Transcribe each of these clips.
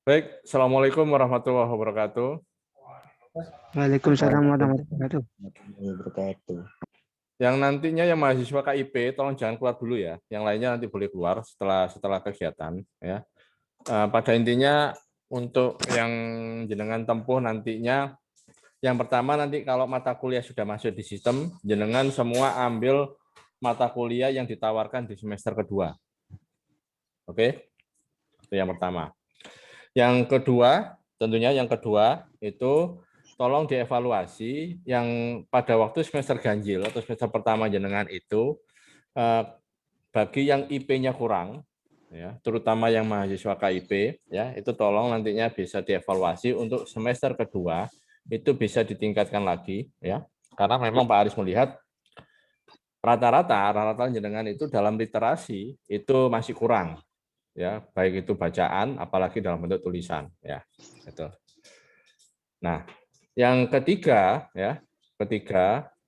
Baik, Assalamualaikum warahmatullahi wabarakatuh. Waalaikumsalam warahmatullahi wabarakatuh. Yang nantinya yang mahasiswa KIP, tolong jangan keluar dulu ya. Yang lainnya nanti boleh keluar setelah kegiatan. Ya. Pada intinya untuk yang jenengan tempuh nantinya, yang pertama nanti kalau mata kuliah sudah masuk di sistem, jenengan semua ambil mata kuliah yang ditawarkan di semester kedua. Oke, itu yang pertama. Yang kedua, tentunya yang kedua itu tolong dievaluasi yang pada waktu semester ganjil atau semester pertama jenengan itu bagi yang IP-nya kurang, ya, terutama yang mahasiswa KIP, ya, itu tolong nantinya bisa dievaluasi untuk semester kedua itu bisa ditingkatkan lagi, ya, karena memang Pak Aris melihat rata-rata jenengan itu dalam literasi itu masih kurang, ya, baik itu bacaan, apalagi dalam bentuk tulisan, ya, itu. Nah, yang ketiga, ya,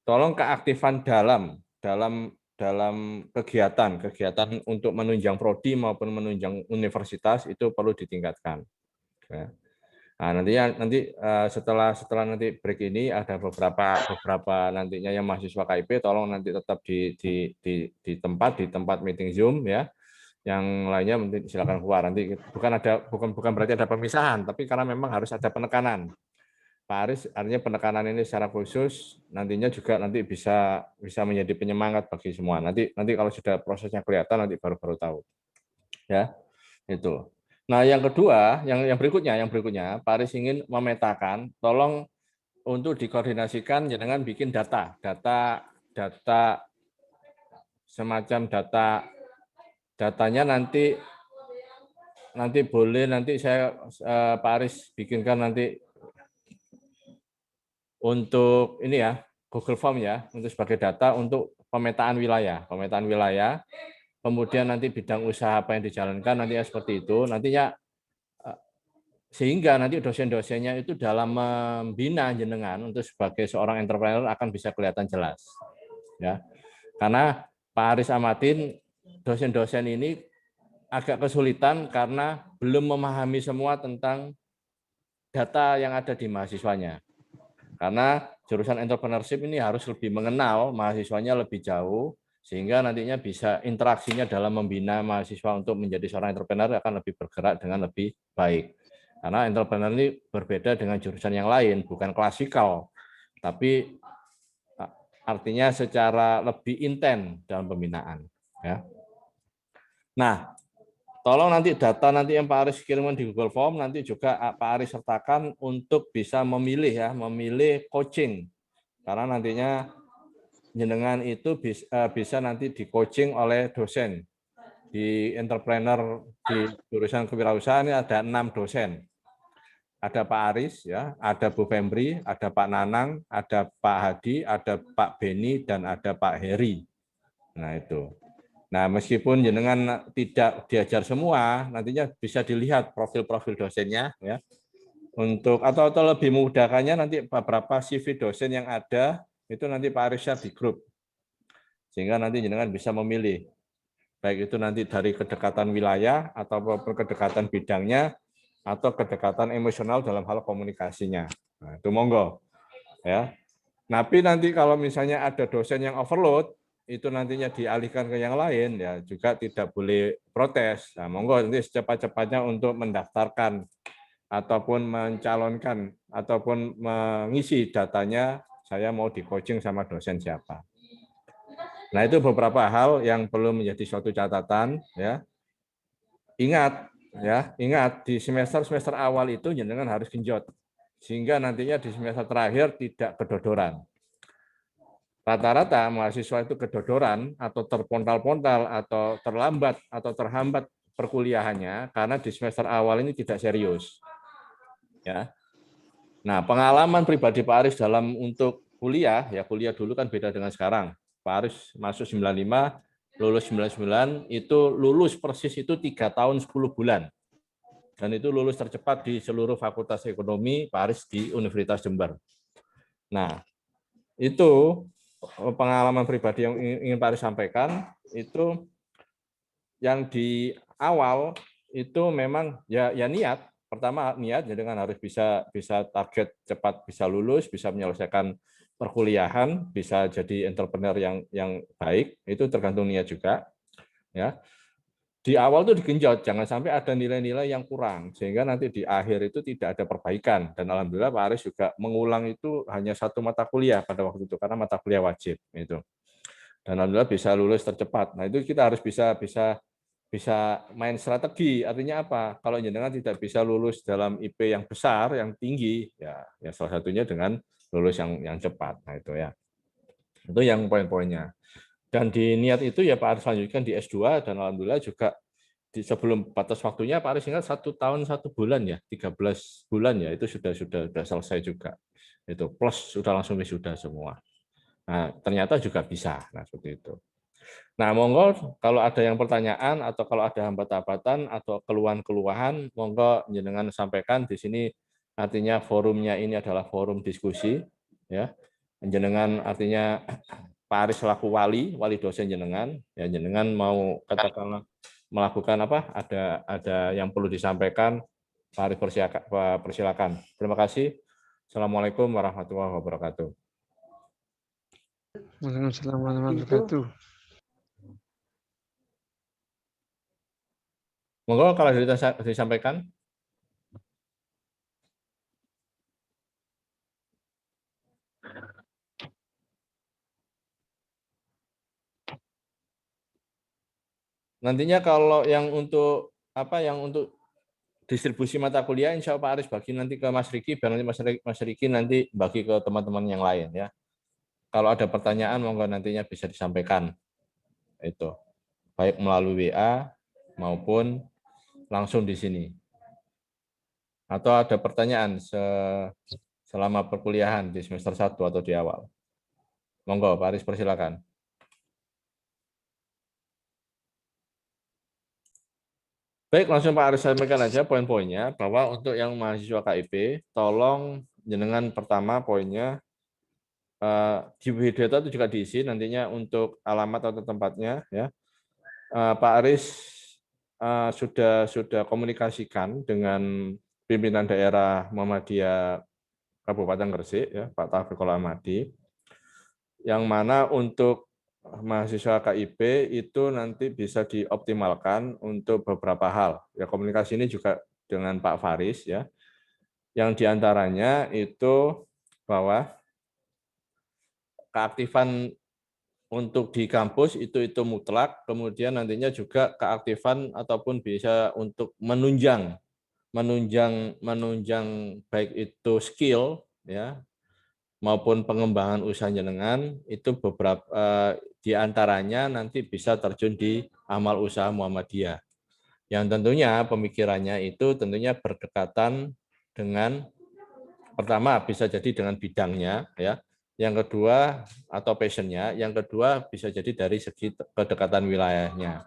tolong keaktifan dalam kegiatan untuk menunjang prodi maupun menunjang universitas itu perlu ditingkatkan. Ya. Nah, nanti setelah nanti break ini ada beberapa nantinya yang mahasiswa KIP tolong nanti tetap di tempat meeting Zoom ya. Yang lainnya mungkin silakan keluar. Nanti bukan berarti ada pemisahan, tapi karena memang harus ada penekanan. Pak Aris, artinya penekanan ini secara khusus nantinya juga nanti bisa menjadi penyemangat bagi semua. Nanti kalau sudah prosesnya kelihatan nanti baru tahu. Ya, itu. Nah, yang kedua, yang berikutnya, Pak Aris ingin memetakan, tolong untuk dikoordinasikan jangan bikin data semacam datanya nanti boleh saya Pak Aris bikinkan nanti untuk ini ya, Google Form ya, untuk sebagai data untuk pemetaan wilayah, kemudian nanti bidang usaha apa yang dijalankan nantinya seperti itu, nantinya sehingga nanti dosen-dosennya itu dalam membina jenengan untuk sebagai seorang entrepreneur akan bisa kelihatan jelas, ya, karena Pak Aris amatin dosen-dosen ini agak kesulitan karena belum memahami semua tentang data yang ada di mahasiswanya. Karena jurusan entrepreneurship ini harus lebih mengenal mahasiswanya lebih jauh, sehingga nantinya bisa interaksinya dalam membina mahasiswa untuk menjadi seorang entrepreneur akan lebih bergerak dengan lebih baik. Karena entrepreneur ini berbeda dengan jurusan yang lain, bukan klasikal, tapi artinya secara lebih intens dalam pembinaan. Ya. Nah, tolong nanti data yang Pak Aris kirimkan di Google Form nanti juga Pak Aris sertakan untuk bisa memilih coaching. Karena nantinya jenengan itu bisa nanti di coaching oleh dosen. Di entrepreneur di jurusan kewirausahaan ini ada 6 dosen. Ada Pak Aris ya, ada Bu Fembri, ada Pak Nanang, ada Pak Hadi, ada Pak Beni dan ada Pak Heri. Nah, itu. Nah, meskipun jenengan tidak diajar semua, nantinya bisa dilihat profil-profil dosennya ya. Untuk atau lebih memudahkannya nanti beberapa CV dosen yang ada itu nanti Pak Aris share di grup. Sehingga nanti jenengan bisa memilih. Baik itu nanti dari kedekatan wilayah atau kedekatan bidangnya atau kedekatan emosional dalam hal komunikasinya. Nah, itu monggo ya. Tapi nanti kalau misalnya ada dosen yang overload itu nantinya dialihkan ke yang lain ya juga tidak boleh protes. Nah, monggo nanti secepat-cepatnya untuk mendaftarkan ataupun mencalonkan ataupun mengisi datanya saya mau di coaching sama dosen siapa. Nah, itu beberapa hal yang perlu menjadi suatu catatan ya. Ingat di semester awal itu jenengan harus genjot sehingga nantinya di semester terakhir tidak kedodoran. Rata-rata mahasiswa itu kedodoran atau terpontal-pontal atau terlambat atau terhambat perkuliahannya karena di semester awal ini tidak serius. Ya. Nah, pengalaman pribadi Pak Aris dalam untuk kuliah, ya kuliah dulu kan beda dengan sekarang. Pak Aris masuk 95, lulus 99, itu lulus persis itu 3 tahun 10 bulan. Dan itu lulus tercepat di seluruh Fakultas Ekonomi Pak Aris di Universitas Jember. Nah, itu pengalaman pribadi yang ingin Pak Aris sampaikan itu yang di awal itu memang ya niat. Pertama niat, jadi dengan harus bisa target cepat, bisa lulus, bisa menyelesaikan perkuliahan, bisa jadi entrepreneur yang baik, itu tergantung niat juga. Ya, di awal tuh digenjot, jangan sampai ada nilai-nilai yang kurang, sehingga nanti di akhir itu tidak ada perbaikan. Dan alhamdulillah Pak Aris juga mengulang itu hanya 1 mata kuliah pada waktu itu, karena mata kuliah wajib itu. Dan alhamdulillah bisa lulus tercepat. Nah itu kita harus bisa main strategi. Artinya apa? Kalau jenengan tidak bisa lulus dalam IP yang besar, yang tinggi, ya salah satunya dengan lulus yang cepat. Nah itu ya. Itu yang poin-poinnya. Dan di niat itu ya Pak Aris lanjutkan di S2 dan alhamdulillah juga sebelum batas waktunya Pak Aris ingat 1 tahun 1 bulan ya, 13 bulan ya, itu sudah selesai juga. Itu plus sudah langsung wisuda semua. Nah, ternyata juga bisa. Nah, seperti itu. Nah, monggo kalau ada yang pertanyaan atau kalau ada hambatan-hambatan atau keluhan-keluhan, monggo jenengan sampaikan di sini. Artinya forumnya ini adalah forum diskusi, ya. Jenengan artinya Pak Aris selaku wali dosen jenengan, ya jenengan mau katakanlah melakukan apa? Ada yang perlu disampaikan, Pak Aris persilakan. Terima kasih. Assalamualaikum warahmatullahi wabarakatuh. Waalaikumsalam warahmatullahi wabarakatuh. Monggo kalau disampaikan. Nantinya kalau yang untuk distribusi mata kuliah, insya Allah Pak Aris bagi nanti ke Mas Riki, biar nanti Mas Riki nanti bagi ke teman-teman yang lain ya. Kalau ada pertanyaan, monggo nantinya bisa disampaikan itu, baik melalui WA maupun langsung di sini. Atau ada pertanyaan selama perkuliahan di semester 1 atau di awal. Monggo Pak Aris persilakan. Baik, langsung Pak Aris sampaikan aja poin-poinnya, bahwa untuk yang mahasiswa KIP, tolong jenengan pertama poinnya, di biodata itu juga diisi nantinya untuk alamat atau tempatnya. Ya. Pak Aris sudah komunikasikan dengan pimpinan daerah Muhammadiyah Kabupaten Gresik, ya, Pak Taufikul Ahmadi, yang mana untuk mahasiswa KIP itu nanti bisa dioptimalkan untuk beberapa hal. Ya, komunikasi ini juga dengan Pak Faris, ya, yang diantaranya itu bahwa keaktifan untuk di kampus itu mutlak, kemudian nantinya juga keaktifan ataupun bisa untuk menunjang baik itu skill, ya, maupun pengembangan usaha jenengan itu beberapa di antaranya nanti bisa terjun di amal usaha Muhammadiyah. Yang tentunya pemikirannya itu tentunya berdekatan dengan, pertama bisa jadi dengan bidangnya, ya. Yang kedua atau passionnya, yang kedua bisa jadi dari segi kedekatan wilayahnya.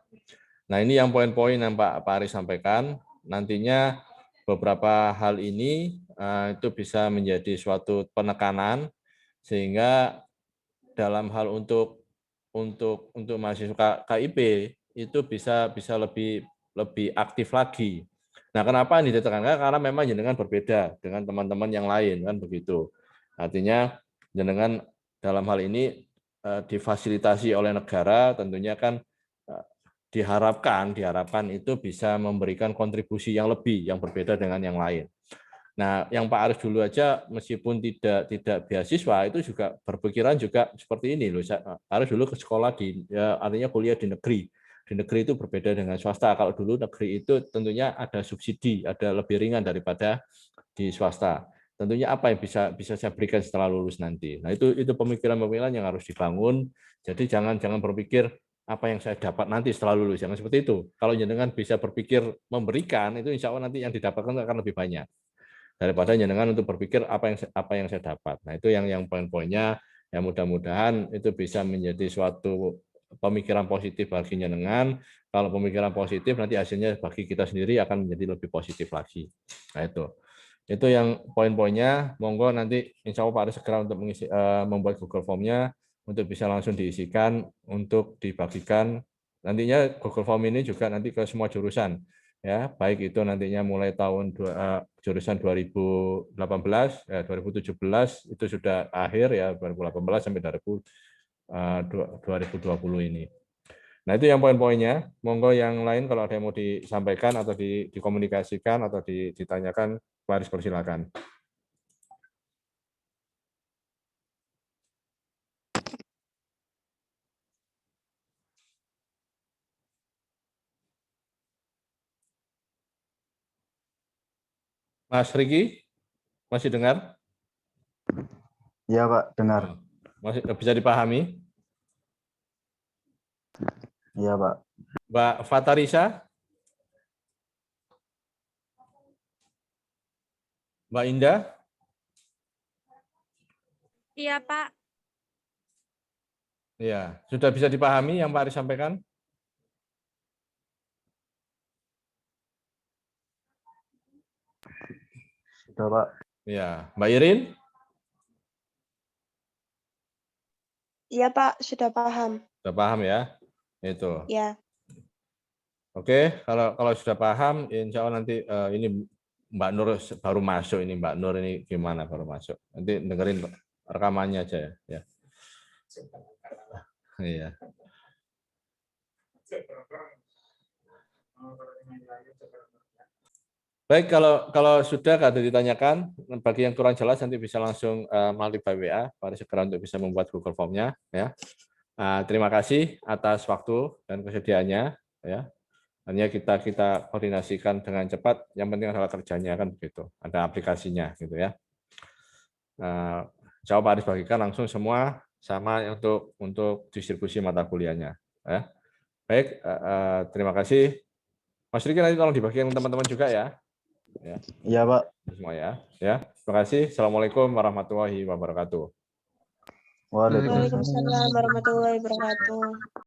Nah ini yang poin-poin yang Pak Aris sampaikan. Nantinya beberapa hal ini itu bisa menjadi suatu penekanan sehingga dalam hal untuk mahasiswa KIP itu bisa lebih aktif lagi. Nah, kenapa ini ditekankan? Karena memang jenengan berbeda dengan teman-teman yang lain kan begitu. Artinya jenengan dalam hal ini difasilitasi oleh negara, tentunya kan diharapkan itu bisa memberikan kontribusi yang lebih, yang berbeda dengan yang lain. Nah, yang Pak Aris dulu aja meskipun tidak beasiswa itu juga berpikiran juga seperti ini loh. Aris dulu ke sekolah artinya kuliah di negeri. Di negeri itu berbeda dengan swasta. Kalau dulu negeri itu tentunya ada subsidi, ada lebih ringan daripada di swasta. Tentunya apa yang bisa saya berikan setelah lulus nanti. Nah, itu pemikiran-pemikiran yang harus dibangun. Jadi jangan berpikir apa yang saya dapat nanti setelah lulus. Jangan seperti itu. Kalau jenengan bisa berpikir memberikan, itu insya Allah nanti yang didapatkan akan lebih banyak daripada jenengan untuk berpikir apa yang saya dapat. Nah, itu yang poin-poinnya, yang mudah-mudahan itu bisa menjadi suatu pemikiran positif bagi jenengan. Kalau pemikiran positif nanti hasilnya bagi kita sendiri akan menjadi lebih positif lagi. Nah, itu yang poin-poinnya. Monggo nanti insya Allah Pak Aris segera untuk membuat Google Form-nya. untuk bisa langsung diisikan untuk dibagikan. Nantinya Google Form ini juga nanti ke semua jurusan, ya, baik itu nantinya mulai tahun jurusan 2018, 2017 itu sudah akhir ya, 2018 sampai 2020 ini. Nah, itu yang poin-poinnya. Monggo yang lain kalau ada yang mau disampaikan atau dikomunikasikan atau ditanyakan, Pak Aris persilakan. Mas Riki, masih dengar? Iya, Pak, dengar. Masih bisa dipahami? Iya, Pak. Mbak Fatarisa? Mbak Indah? Iya, Pak. Ya, sudah bisa dipahami yang Pak Aris sampaikan? Sudah, Pak. Ya, Mbak Irin? Iya, Pak, sudah paham. Sudah paham ya? Itu. Ya. Oke, kalau sudah paham, insya Allah nanti ini Mbak Nur baru masuk ini, Mbak Nur ini gimana baru masuk? Nanti dengerin rekamannya aja ya. Ya. Iya. Baik, kalau sudah ada ditanyakan, bagi yang kurang jelas nanti bisa langsung melalui by WA, Pak Aris segera untuk bisa membuat Google Form-nya. Ya. Terima kasih atas waktu dan kesediaannya. Ya. Hanya kita koordinasikan dengan cepat. Yang penting adalah kerjanya kan begitu. Ada aplikasinya gitu ya. Jawab Pak Aris bagikan langsung semua sama untuk distribusi mata kuliahnya. Ya. Baik, terima kasih. Mas Riki nanti tolong dibagikan teman-teman juga ya. Ya. Iya, Pak. Semua ya. Ya. Terima kasih. Assalamualaikum warahmatullahi wabarakatuh. Waalaikumsalam. Waalaikumsalam warahmatullahi wabarakatuh.